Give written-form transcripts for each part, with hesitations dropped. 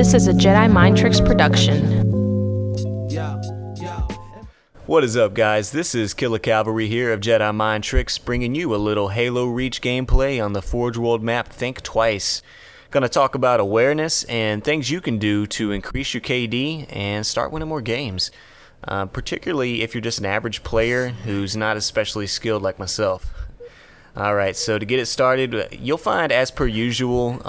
This is a Jedi Mind Tricks production. What is up, guys? This is Killer Cavalry here of Jedi Mind Tricks, bringing you a little Halo Reach gameplay on the Forge World map Think Twice. Gonna talk about awareness and things you can do to increase your KD and start winning more games. Particularly if you're just an average player who's not especially skilled like myself. Alright, so to get it started, you'll find, as per usual,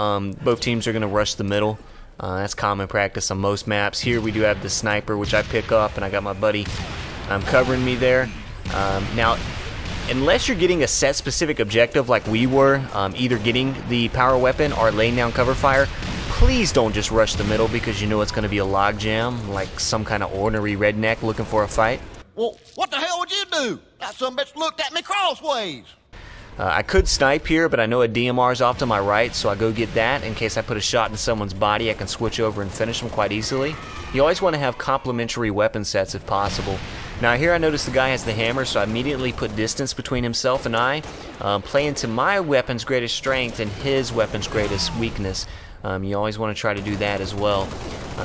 both teams are going to rush the middle. That's common practice on most maps. Here we do have the sniper, which I pick up, and I got my buddy covering me there. Now, unless you're getting a set specific objective like we were, either getting the power weapon or laying down cover fire, please don't just rush the middle because you know it's going to be a logjam, like some kind of ordinary redneck looking for a fight. Well, what the hell would you do? That some bitch looked at me crossways. I could snipe here, but I know a DMR is off to my right, so I go get that. In case I put a shot in someone's body, I can switch over and finish them quite easily. You always want to have complementary weapon sets if possible. Now here I notice the guy has the hammer, so I immediately put distance between himself and I, playing to my weapon's greatest strength and his weapon's greatest weakness. You always want to try to do that as well.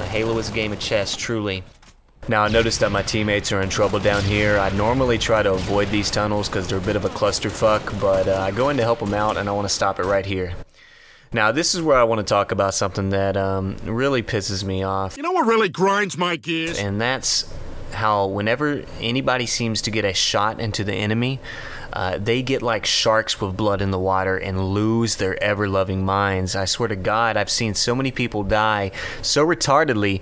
Halo is a game of chess, truly. Now I noticed that my teammates are in trouble down here. I normally try to avoid these tunnels because they're a bit of a clusterfuck, but I go in to help them out and I want to stop it right here. Now this is where I want to talk about something that really pisses me off. You know what really grinds my gears? And that's how whenever anybody seems to get a shot into the enemy, they get like sharks with blood in the water and lose their ever-loving minds. I swear to God, I've seen so many people die so retardedly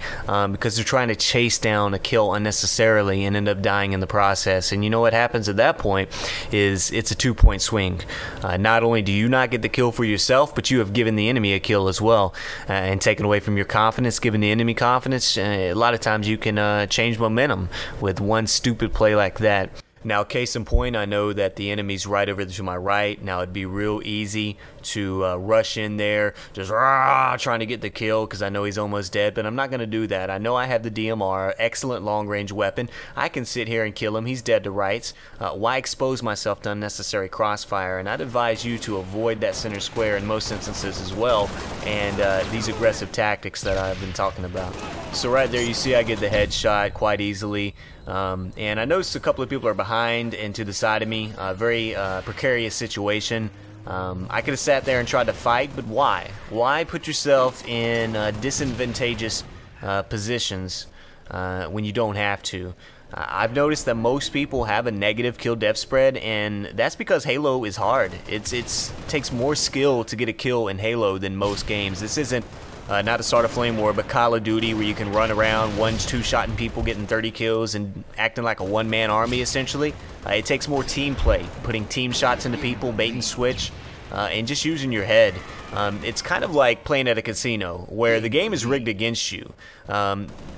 because they're trying to chase down a kill unnecessarily and end up dying in the process. And you know what happens at that point is it's a 2-point swing. Not only do you not get the kill for yourself, but you have given the enemy a kill as well. And taken away from your confidence, giving the enemy confidence, a lot of times you can change momentum with one stupid play like that. Now, case in point, I know that the enemy's right over to my right. Now, it'd be real easy to rush in there, just trying to get the kill because I know he's almost dead, but I'm not going to do that. I know I have the DMR, excellent long-range weapon. I can sit here and kill him. He's dead to rights. Why expose myself to unnecessary crossfire? And I'd advise you to avoid that center square in most instances as well, and these aggressive tactics that I've been talking about. So right there, you see I get the headshot quite easily. And I noticed a couple of people are behind and to the side of me. Very precarious situation. I could have sat there and tried to fight, but why? Why put yourself in disadvantageous positions when you don't have to? I've noticed that most people have a negative kill-death spread, and that's because Halo is hard. It takes more skill to get a kill in Halo than most games. This isn't not to start a flame war, but Call of Duty, where you can run around two-shotting people, getting 30 kills, and acting like a one-man army, essentially. It takes more team play, putting team shots into people, bait and switch, and just using your head. It's kind of like playing at a casino, where the game is rigged against you.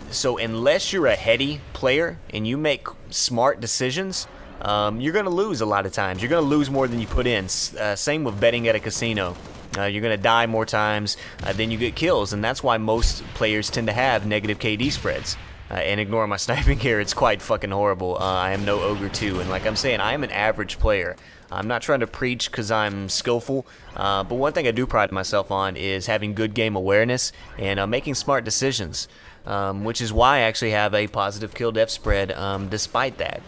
So unless you're a heady player and you make smart decisions, you're going to lose a lot of times. You're going to lose more than you put in. Same with betting at a casino. You're going to die more times than you get kills, and that's why most players tend to have negative KD spreads. And ignore my sniping here, it's quite fucking horrible. I am no ogre too, and like I'm saying, I am an average player. I'm not trying to preach because I'm skillful, but one thing I do pride myself on is having good game awareness and making smart decisions, which is why I actually have a positive kill-death spread despite that.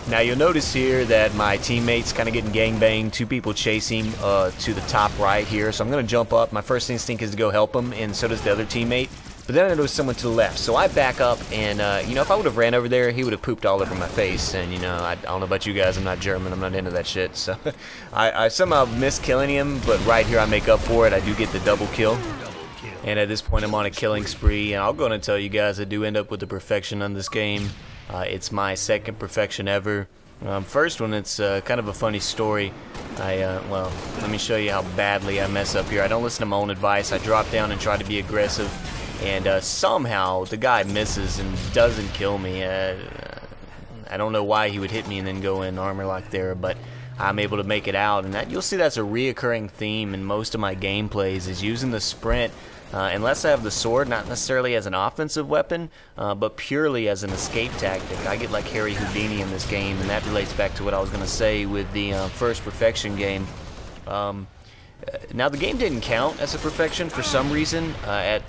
Now you'll notice here that my teammate's kind of getting gangbanged, 2 people chasing to the top right here, so I'm going to jump up. My first instinct is to go help him, and so does the other teammate, but then I notice someone to the left, so I back up, and you know, if I would have ran over there, he would have pooped all over my face, and you know, I don't know about you guys, I'm not German, I'm not into that shit, so I somehow missed killing him, but right here I make up for it. I do get the double kill. And at this point I'm on a killing spree, and I'll go and tell you guys I do end up with the perfection on this game. It's my second perfection ever. First one, it's kind of a funny story. Well, let me show you how badly I mess up here. I don't listen to my own advice. I drop down and try to be aggressive, and somehow the guy misses and doesn't kill me. I don't know why he would hit me and then go in armor lock there, but I'm able to make it out, and you'll see that's a reoccurring theme in most of my gameplays, is using the sprint. Unless I have the sword, not necessarily as an offensive weapon, but purely as an escape tactic. I get like Harry Houdini in this game, and that relates back to what I was going to say with the first perfection game. Now the game didn't count as a perfection for some reason at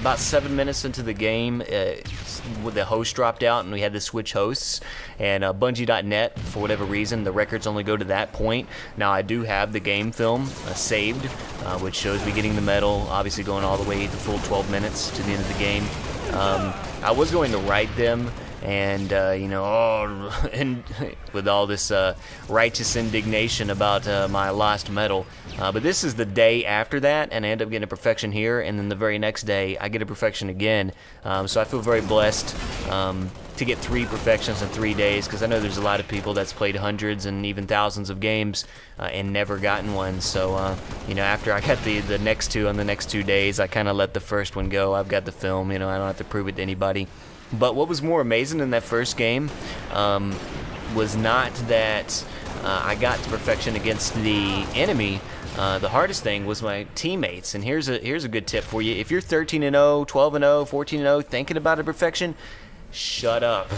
about 7 minutes into the game, the host dropped out and we had to switch hosts. And Bungie.net, for whatever reason, the records only go to that point. Now I do have the game film saved, which shows me getting the medal, obviously going all the way the full 12 minutes to the end of the game. I was going to write them, and and with all this righteous indignation about my lost medal, but this is the day after that, and I end up getting a perfection here, and then the very next day I get a perfection again. So I feel very blessed to get 3 perfections in 3 days, because I know there's a lot of people that's played hundreds and even thousands of games and never gotten one. So after I got the next 2 on the next 2 days, I kind of let the first one go. I've got the film, I don't have to prove it to anybody. But what was more amazing in that first game was not that I got to perfection against the enemy. The hardest thing was my teammates. And here's a good tip for you. If you're 13-0, 12-0, 14-0, thinking about a perfection, shut up.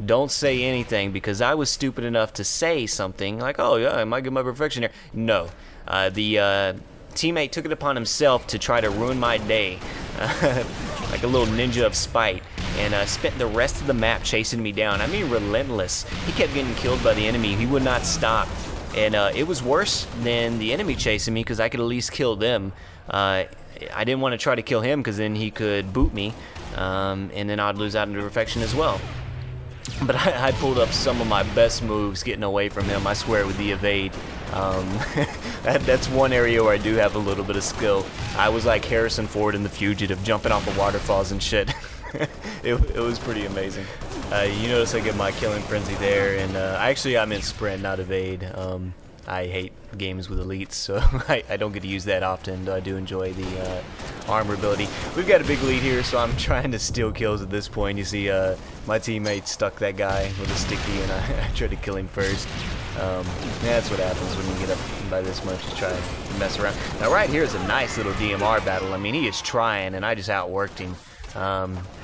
Don't say anything, because I was stupid enough to say something like, oh yeah, I might get my perfection here. No. The teammate took it upon himself to try to ruin my day. Like a little ninja of spite, and spent the rest of the map chasing me down. I mean, relentless. He kept getting killed by the enemy. He would not stop, and it was worse than the enemy chasing me, because I could at least kill them. I didn't want to try to kill him, because then he could boot me, and then I'd lose out into perfection as well. But I pulled up some of my best moves getting away from him, I swear, with the evade. That's one area where I do have a little bit of skill. I was like Harrison Ford in The Fugitive, jumping off of waterfalls and shit. It was pretty amazing. You notice I get my killing frenzy there, and I'm in sprint, not evade. I hate games with elites, so I don't get to use that often, though I do enjoy the armor ability. We've got a big lead here, so I'm trying to steal kills at this point. You see my teammate stuck that guy with a sticky, and I tried to kill him first. That's what happens when you get up by this much, to try to mess around. Now right here is a nice little DMR battle. I mean, he is trying, and I just outworked him.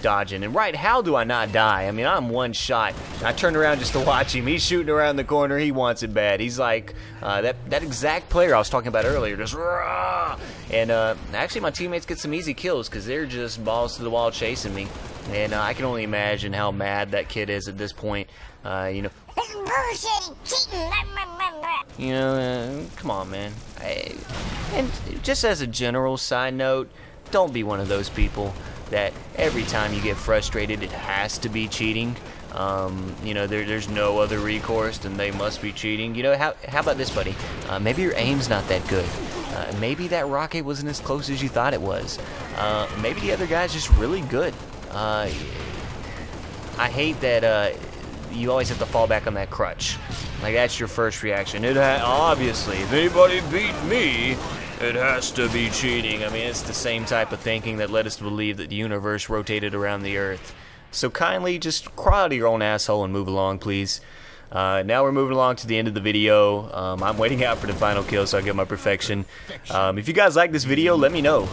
Dodging, and right, how do I not die? I mean, I'm one shot. I turned around just to watch him. He's shooting around the corner. He wants it bad. He's like that exact player I was talking about earlier, just rah! And actually my teammates get some easy kills, because they're just balls to the wall chasing me, and I can only imagine how mad that kid is at this point. Come on, man. And just as a general side note, don't be one of those people that every time you get frustrated, it has to be cheating. There's no other recourse, and they must be cheating. How about this, buddy? Maybe your aim's not that good. Maybe that rocket wasn't as close as you thought it was. Maybe the other guy's just really good. I hate that you always have to fall back on that crutch. Like, that's your first reaction. Obviously, if anybody beat me, it has to be cheating. I mean, it's the same type of thinking that led us to believe that the universe rotated around the Earth. So kindly just crawl out of your own asshole and move along, please. Now we're moving along to the end of the video. I'm waiting out for the final kill so I get my perfection. If you guys like this video, let me know.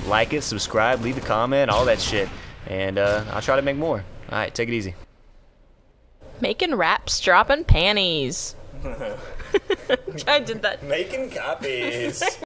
Like it, subscribe, leave a comment, all that shit. And I'll try to make more. Alright, take it easy. Making raps, dropping panties. I did that. Making copies.